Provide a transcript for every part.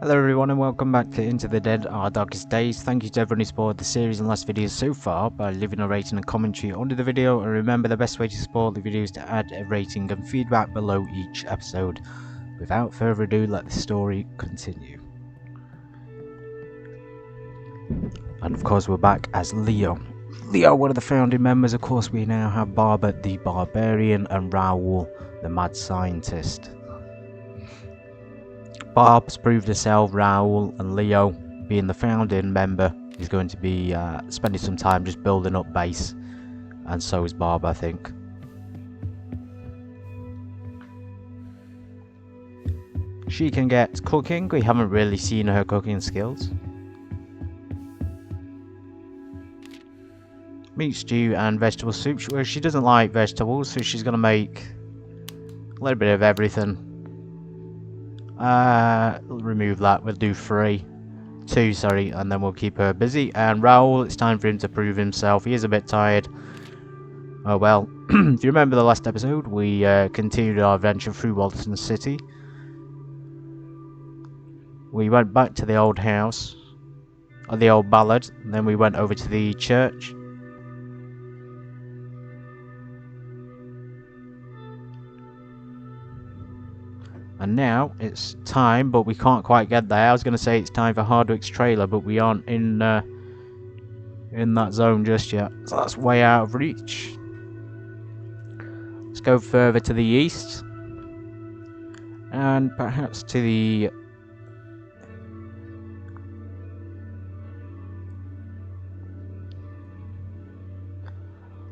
Hello everyone and welcome back to Into the Dead, Our Darkest Days. Thank you to everyone who supported the series and last videos so far by leaving a rating and commentary under the video, and remember the best way to support the video is to add a rating and feedback below each episode. Without further ado, let the story continue. And of course we're back as Leo. Leo, one of the founding members. Of course we now have Barber the Barbarian and Raoul the Mad Scientist. Barb's proved herself. Raoul and Leo, being the founding member, is going to be spending some time just building up base, and so is Barb, I think. She can get cooking. We haven't really seen her cooking skills. Meat stew and vegetable soup. Well, she doesn't like vegetables, so she's going to make a little bit of everything. Remove that. We'll do two, sorry, and then we'll keep her busy. And Raoul, it's time for him to prove himself. He is a bit tired. Oh well, if you remember the last episode, we continued our adventure through Walton City. We went back to the old house, or the old ballad, and then we went over to the church. And now it's time, but we can't quite get there. I was going to say it's time for Hardwick's trailer, but we aren't in that zone just yet. So that's way out of reach. Let's go further to the east. And perhaps to the...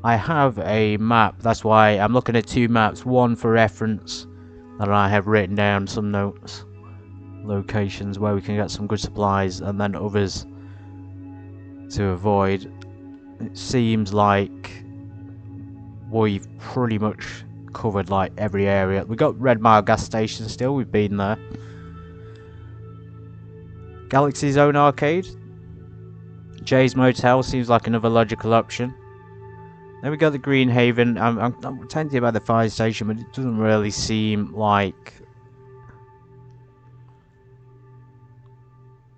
I have a map, that's why I'm looking at two maps. One for reference, that I have written down some notes, locations where we can get some good supplies, and then others to avoid. It seems like we've pretty much covered like every area. We got Red Mile gas station still, we've been there. Galaxy Zone Arcade. Jay's Motel seems like another logical option. Then we got the Green Haven. I'm tempted by the fire station, but it doesn't really seem like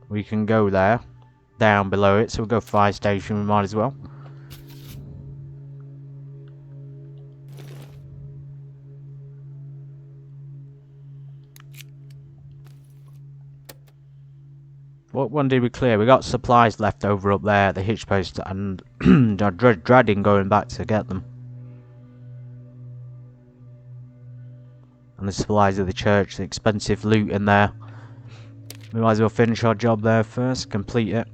we can go there. Down below it, so we'll go fire station, we might as well. What one did we clear? We got supplies left over up there at the hitch post, and I'm dreading going back to get them. And the supplies of the church, the expensive loot in there. We might as well finish our job there first, complete it.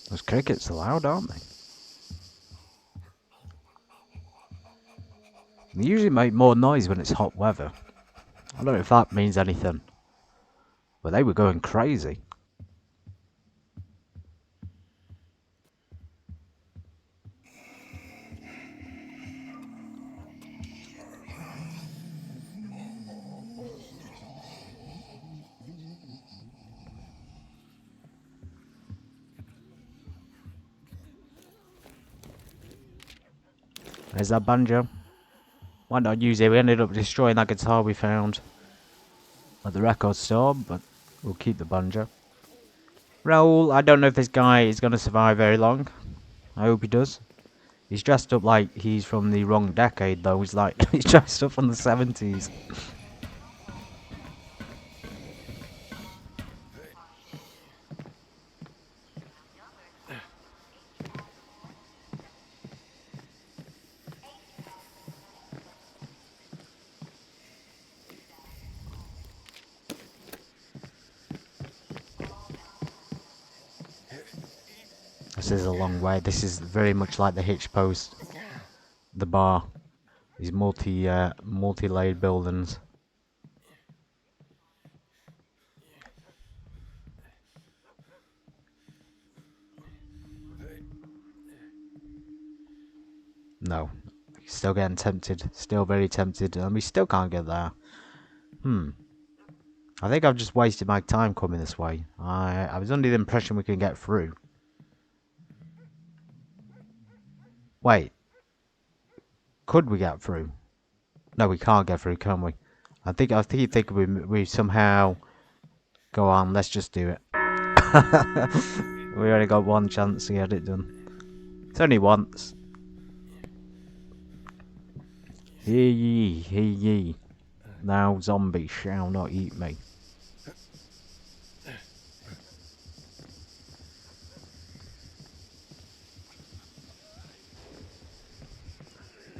Those crickets are loud, aren't they? They usually make more noise when it's hot weather. I don't know if that means anything. But they were going crazy. There's that banjo. Why not use it? We ended up destroying that guitar we found at the record store, but we'll keep the banjo. Raoul, I don't know if this guy is going to survive very long. I hope he does. He's dressed up like he's from the wrong decade though. He's like, he's dressed up from the 70s. This is a long way. This is very much like the hitch post, the bar. These multi-layered buildings. No. Still getting tempted. Still very tempted. And we still can't get there. I think I've just wasted my time coming this way. I was under the impression we could get through. Wait. Could we get through? No, we can't get through, can we? I think we somehow... Go on, let's just do it. We only got one chance to get it done. It's only once. Hear ye, hear ye. Thou zombie shall not eat me.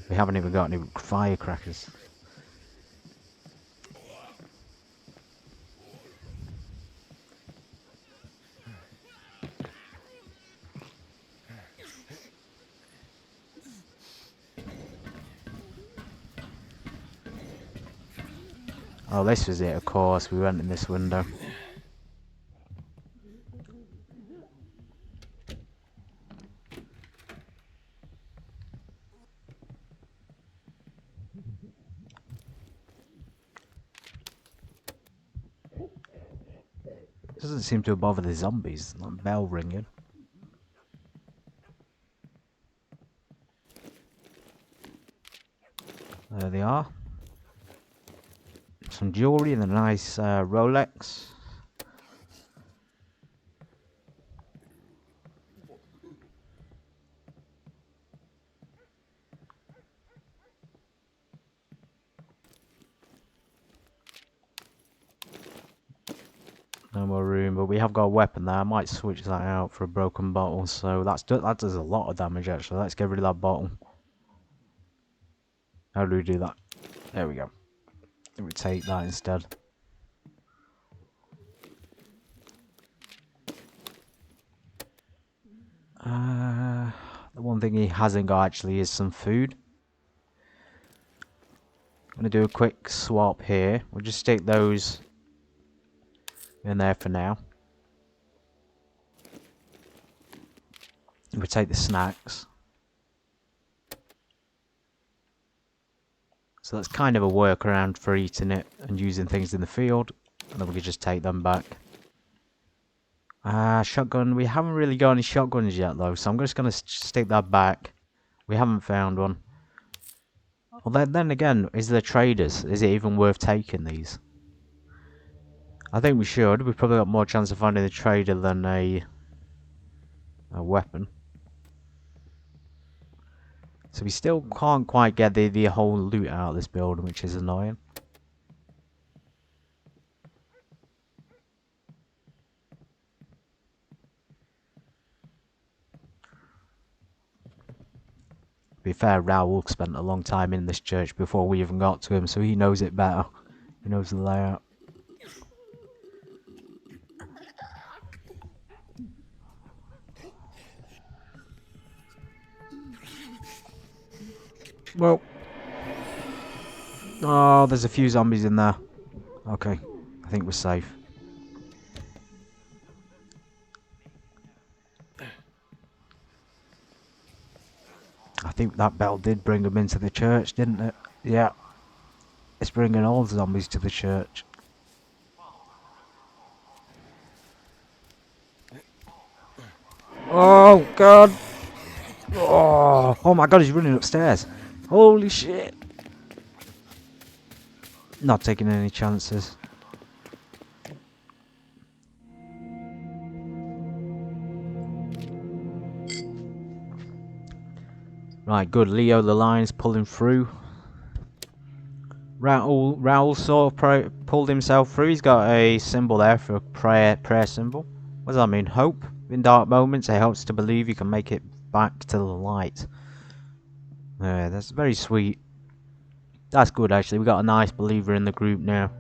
We haven't even got any firecrackers. Oh, this was it, of course. We went in this window. Doesn't seem to bother the zombies. That bell ringing. There they are. Some jewelry and a nice Rolex. No more room, but we have got a weapon there. I might switch that out for a broken bottle. So that does a lot of damage actually. Let's get rid of that bottle. How do we do that? There we go. We take that instead. The one thing he hasn't got actually is some food. I'm gonna do a quick swap here. We'll just stick those in there for now. We'll take the snacks. So that's kind of a workaround for eating it and using things in the field. And then we can just take them back. Shotgun. We haven't really got any shotguns yet though, so I'm just going to stick that back. We haven't found one. Well, then again, is there traders? Is it even worth taking these? I think we should. We've probably got more chance of finding a trader than a weapon. So we still can't quite get the whole loot out of this building, which is annoying. To be fair, Raoul spent a long time in this church before we even got to him, so he knows it better. He knows the layout. Well, oh, there's a few zombies in there. Okay, I think we're safe. I think that bell did bring them into the church, didn't it? Yeah. It's bringing all the zombies to the church. Oh, God. Oh my God, he's running upstairs. Holy shit. Not taking any chances. Right, good. Leo the lion's pulling through. Raoul sort of pulled himself through. He's got a symbol there for a prayer symbol. What does that mean? Hope. In dark moments, it helps to believe you can make it back to the light. Yeah, that's very sweet. That's good, actually. We got a nice believer in the group now.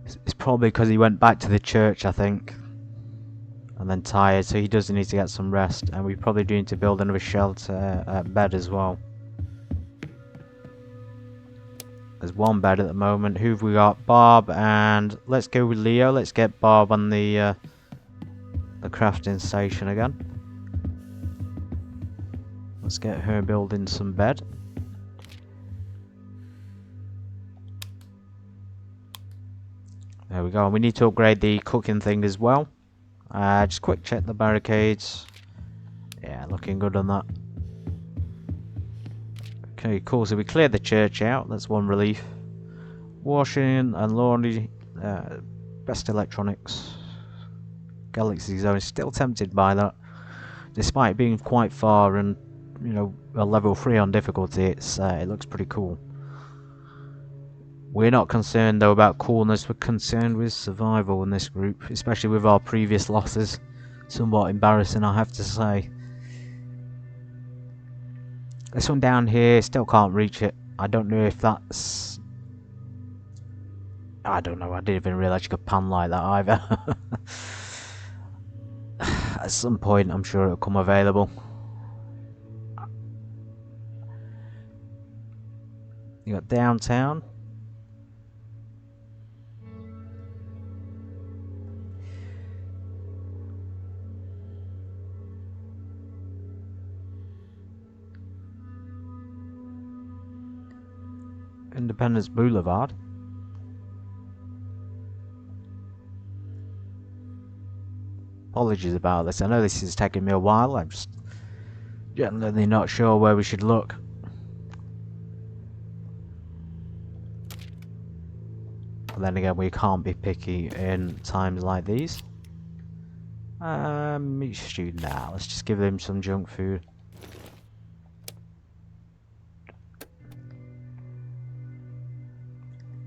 It's probably because he went back to the church, I think. And then tired, so he does need to get some rest. And we probably do need to build another shelter bed as well. There's one bed at the moment. Who've we got? Bob, and let's go with Leo. Let's get Bob on the crafting station again. Let's get her building some bed. There we go. And we need to upgrade the cooking thing as well. Just quick check the barricades. Yeah, looking good on that. Okay, cool. So we cleared the church out. That's one relief. Washing and laundry. Best electronics. Galaxy Zone. Still tempted by that. Despite being quite far and, you know, a level 3 on difficulty, it looks pretty cool. We're not concerned though about coolness, we're concerned with survival in this group, especially with our previous losses. Somewhat embarrassing, I have to say. This one down here, still can't reach it. I don't know if that's... I don't know, I didn't even realise you could pan like that either. At some point I'm sure it'll come available. You got downtown. Independence Boulevard. Apologies about this. I know this is taking me a while. I'm just genuinely not sure where we should look. But then again, we can't be picky in times like these. Meat student now. Let's just give them some junk food.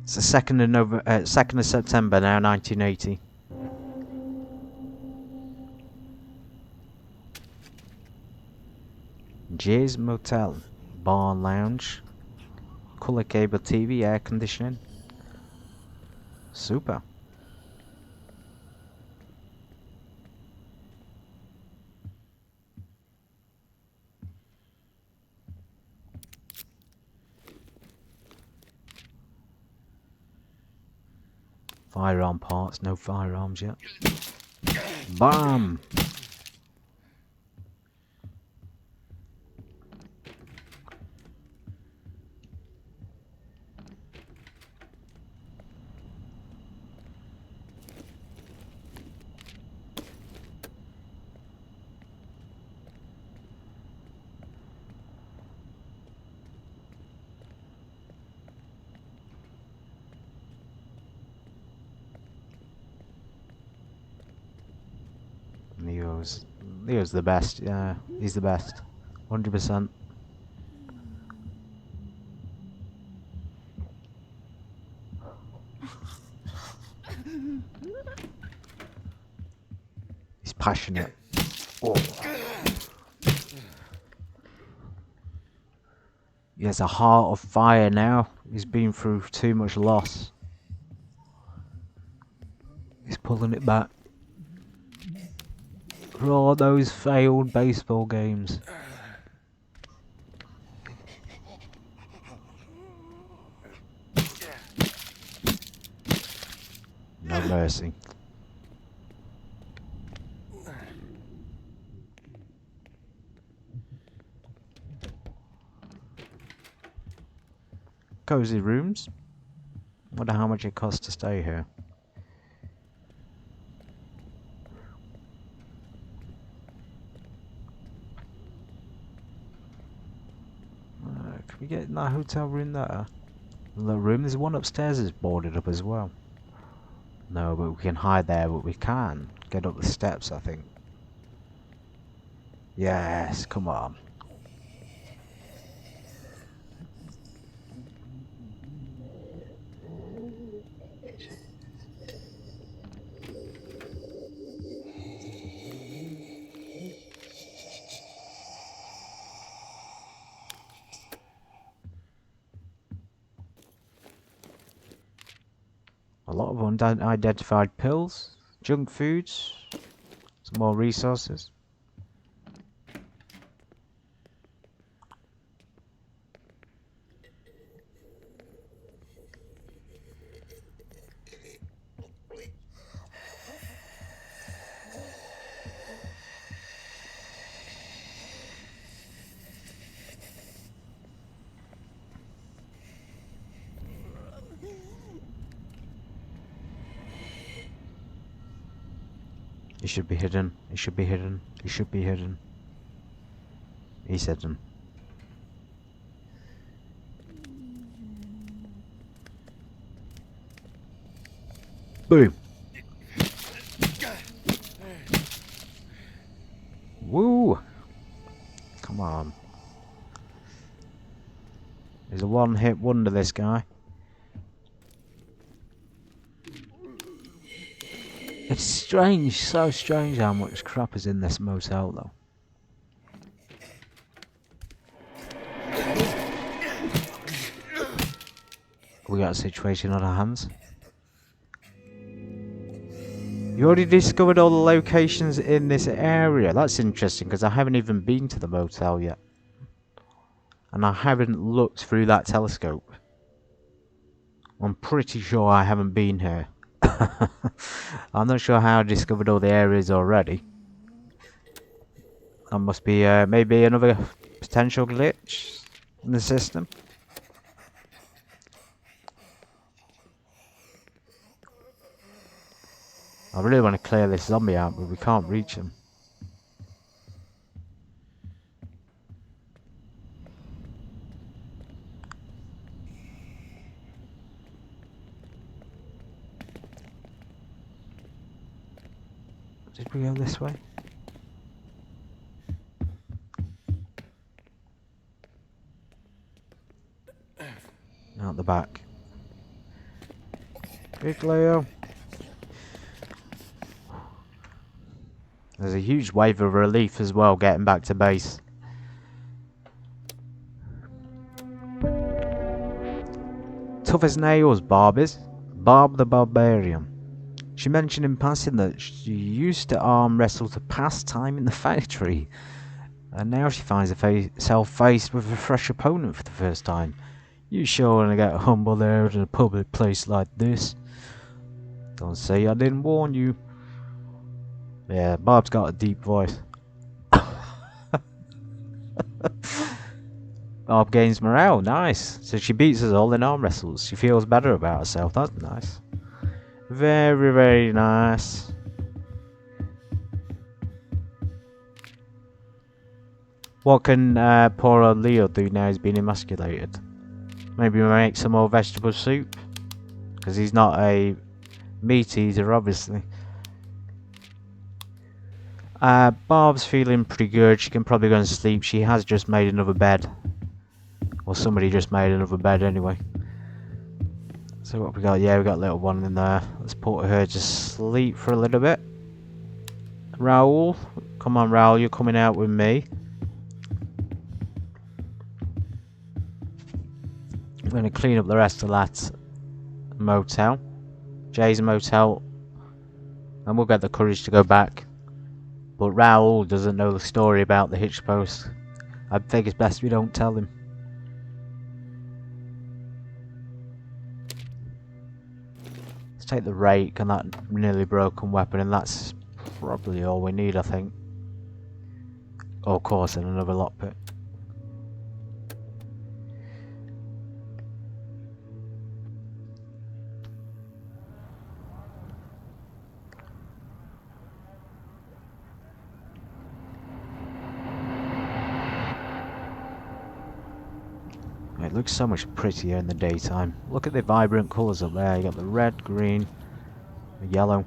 It's the 2nd of September now, 1980. Jay's Motel, bar and lounge, colour cable TV, air conditioning. Super. Firearm parts, no firearms yet. Bam! Leo's the best, yeah, he's the best. 100%. He's passionate. Oh. He has a heart of fire now. He's been through too much loss. He's pulling it back. For all those failed baseball games. No mercy. Cozy rooms. Wonder how much it costs to stay here. Can we get in that hotel room there? The room, there's one upstairs that's boarded up as well. No, but we can hide there, but we can get up the steps, I think. Yes, come on. A lot of unidentified pills, junk foods, some more resources. He should be hidden. He should be hidden. He should be hidden. He's hidden. Boom. Woo! Come on. He's a one-hit wonder, this guy. It's strange, so strange how much crap is in this motel, though. We got a situation on our hands. You already discovered all the locations in this area. That's interesting, because I haven't even been to the motel yet. And I haven't looked through that telescope. I'm pretty sure I haven't been here. I'm not sure how I discovered all the areas already. That must be maybe another potential glitch in the system. I really want to clear this zombie out, but we can't reach him. Did we go this way? Out the back. Big Leo. There's a huge wave of relief as well getting back to base. Tough as nails, Barb is. Barb the Barbarian. She mentioned in passing that she used to arm wrestle to pass time in the factory. And now she finds herself faced with a fresh opponent for the first time. You sure want to get humble there in a public place like this? Don't say I didn't warn you. Yeah, Barb's got a deep voice. Barb gains morale, nice. So she beats us all in arm wrestles. She feels better about herself, that's nice. Very, very nice. What can poor old Leo do now he's been emasculated? Maybe make some more vegetable soup? Because he's not a meat eater, obviously. Barb's feeling pretty good. She can probably go and sleep. She has just made another bed. Or somebody just made another bed anyway. So what we got? Yeah, we got a little one in there. Let's put her to sleep for a little bit. Raoul. Come on, Raoul. You're coming out with me. I'm going to clean up the rest of that motel. Jay's motel. And we'll get the courage to go back. But Raoul doesn't know the story about the hitch post. I think it's best we don't tell him. Let's take the rake and that nearly broken weapon, and that's probably all we need, I think. Oh, of course, and another lockpick. It looks so much prettier in the daytime. Look at the vibrant colours up there. You got the red, green, the yellow.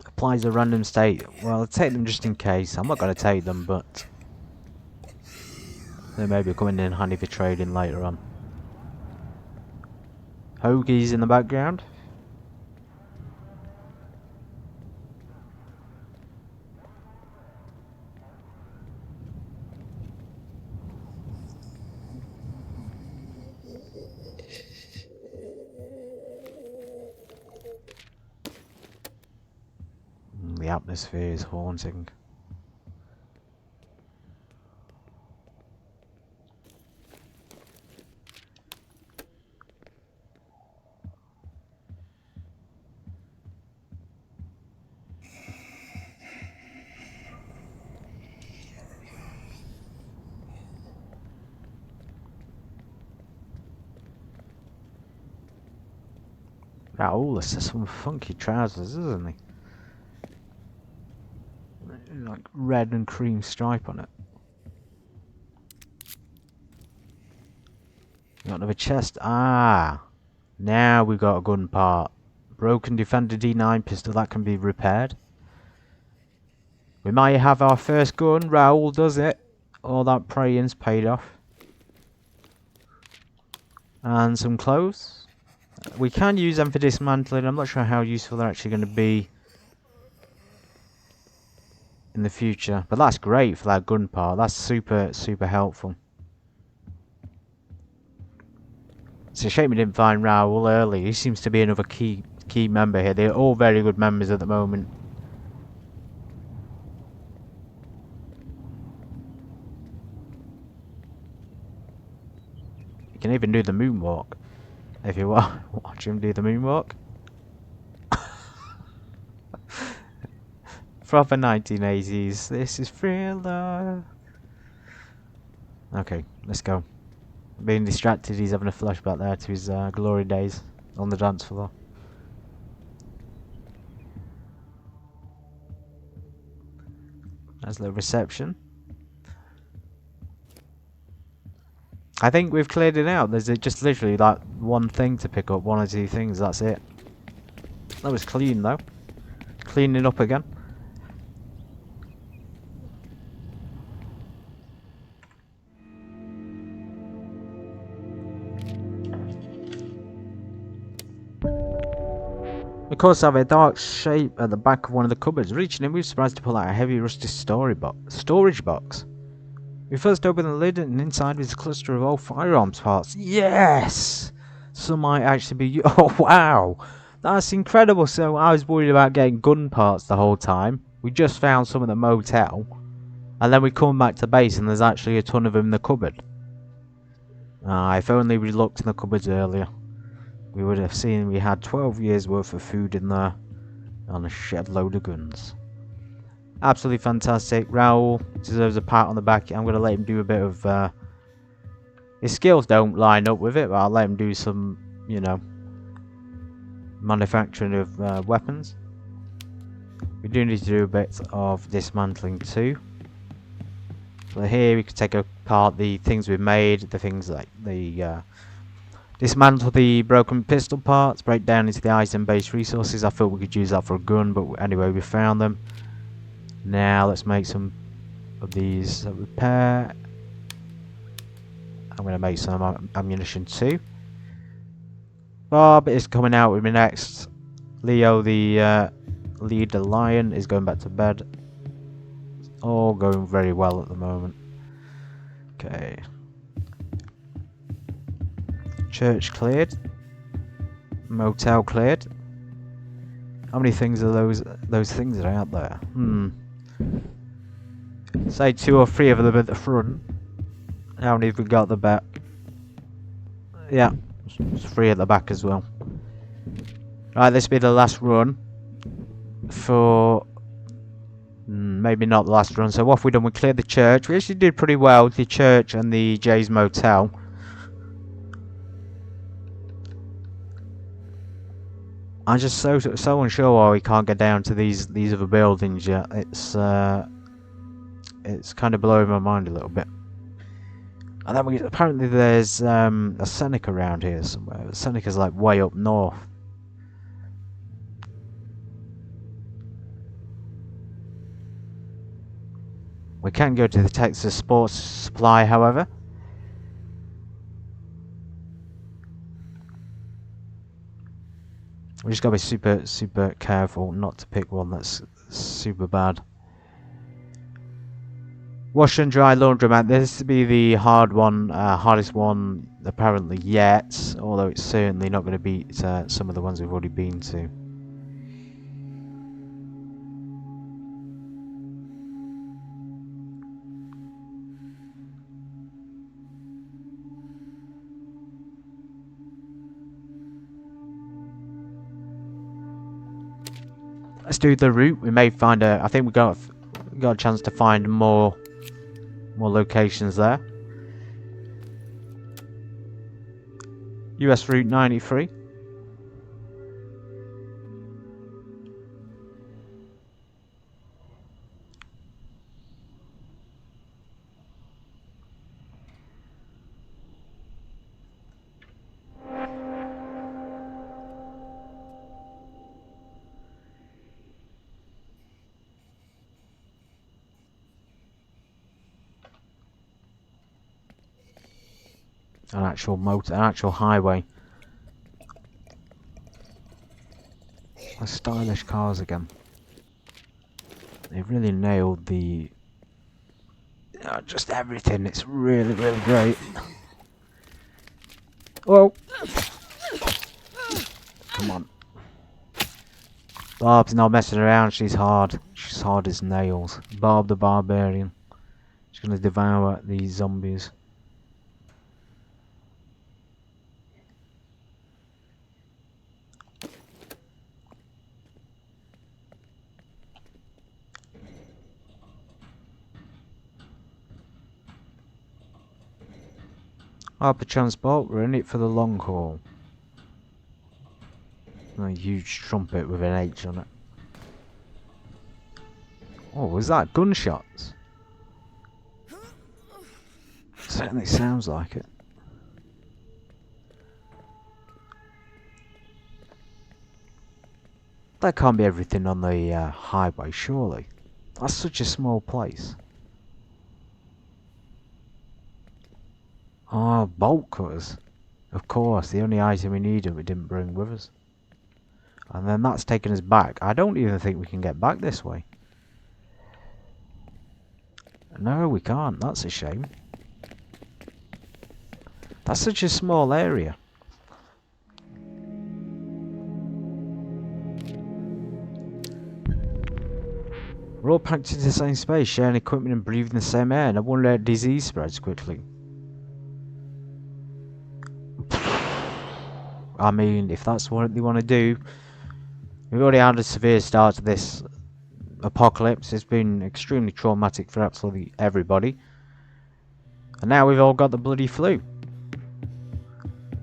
Applies a random state. Well, I'll take them just in case. I'm not going to take them, but they may be coming in handy for trading later on. Hoagies in the background. The atmosphere is haunting. Raoul has some funky trousers, isn't he? Like red and cream stripe on it. Got another chest. Ah! Now we got a gun part. Broken Defender D9 pistol, that can be repaired. We might have our first gun. Raoul does it. All that praying's paid off. And some clothes. We can use them for dismantling. I'm not sure how useful they're actually going to be in the future. But that's great for that gun part. That's super, super helpful. It's a shame we didn't find Raoul early. He seems to be another key member here. They're all very good members at the moment. You can even do the moonwalk if you want. Watch him do the moonwalk. Proper 1980s. This is Thriller. Okay, let's go. Being distracted, he's having a flashback there to his glory days on the dance floor. There's a little reception. I think we've cleared it out. There's just literally like one thing to pick up, one or two things, that's it. That was clean though. Cleaning up again. Of course, I have a dark shape at the back of one of the cupboards. Reaching in, we were surprised to pull out a heavy rusty storage box. We first opened the lid, and inside was a cluster of old firearms parts. Yes! Some might actually be... Oh, wow! That's incredible. So I was worried about getting gun parts the whole time. We just found some at the motel. And then we come back to base, and there's actually a ton of them in the cupboard. If only we looked in the cupboards earlier. We would have seen we had 12 years worth of food in there. And a shed load of guns. Absolutely fantastic. Raoul deserves a pat on the back. I'm going to let him do a bit of... his skills don't line up with it, but I'll let him do some, you know, manufacturing of weapons. We do need to do a bit of dismantling too. So here we can take apart the things we've made, the things like the... dismantle the broken pistol parts, break down into the item-based resources. I thought we could use that for a gun, but anyway, we found them. Now let's make some of these repair. I'm going to make some ammunition too. Bob is coming out with me next. Leo, the leader lion, is going back to bed. It's all going very well at the moment. Okay. Church cleared. Motel cleared. How many things are those things that are out there? Say 2 or 3 of them at the front. How many have we got at the back? Yeah, 3 at the back as well. Right, this will be the last run for... maybe not the last run. So what have we done? We cleared the church. We actually did pretty well. The church and the Jay's Motel. I'm just so unsure why we can't get down to these other buildings yet. It's kind of blowing my mind a little bit. And then apparently there's a Seneca around here somewhere. The Seneca's like way up north. We can go to the Texas Sports Supply, however. We just gotta be super careful not to pick one that's super bad. Wash and dry laundromat. This will be the hardest one apparently yet, although it's certainly not going to beat some of the ones we've already been to. Let's do the route. We may find I think we got a chance to find more locations there. US Route 93. An actual highway. The stylish cars again. They've really nailed the just everything. It's really, really great. Whoa! Come on. Barb's not messing around. She's hard. She's hard as nails. Barb the barbarian. She's gonna devour these zombies. Harbour Transport, we're in it for the long haul. A huge trumpet with an H on it. Oh, was that gunshots? Certainly sounds like it. That can't be everything on the highway, surely. That's such a small place. Oh, bolt cutters. Of course, the only item we needed we didn't bring with us. And then that's taken us back. I don't even think we can get back this way. No, we can't. That's a shame. That's such a small area. We're all packed into the same space, sharing equipment and breathing the same air. No wonder disease spreads quickly. I mean, if that's what they want to do, we've already had a severe start to this apocalypse. It's been extremely traumatic for absolutely everybody. And now we've all got the bloody flu.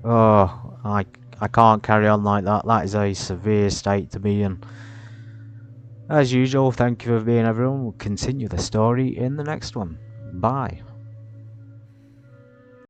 Oh, I can't carry on like that. That is a severe state to be in. As usual, thank you for being everyone. We'll continue the story in the next one. Bye.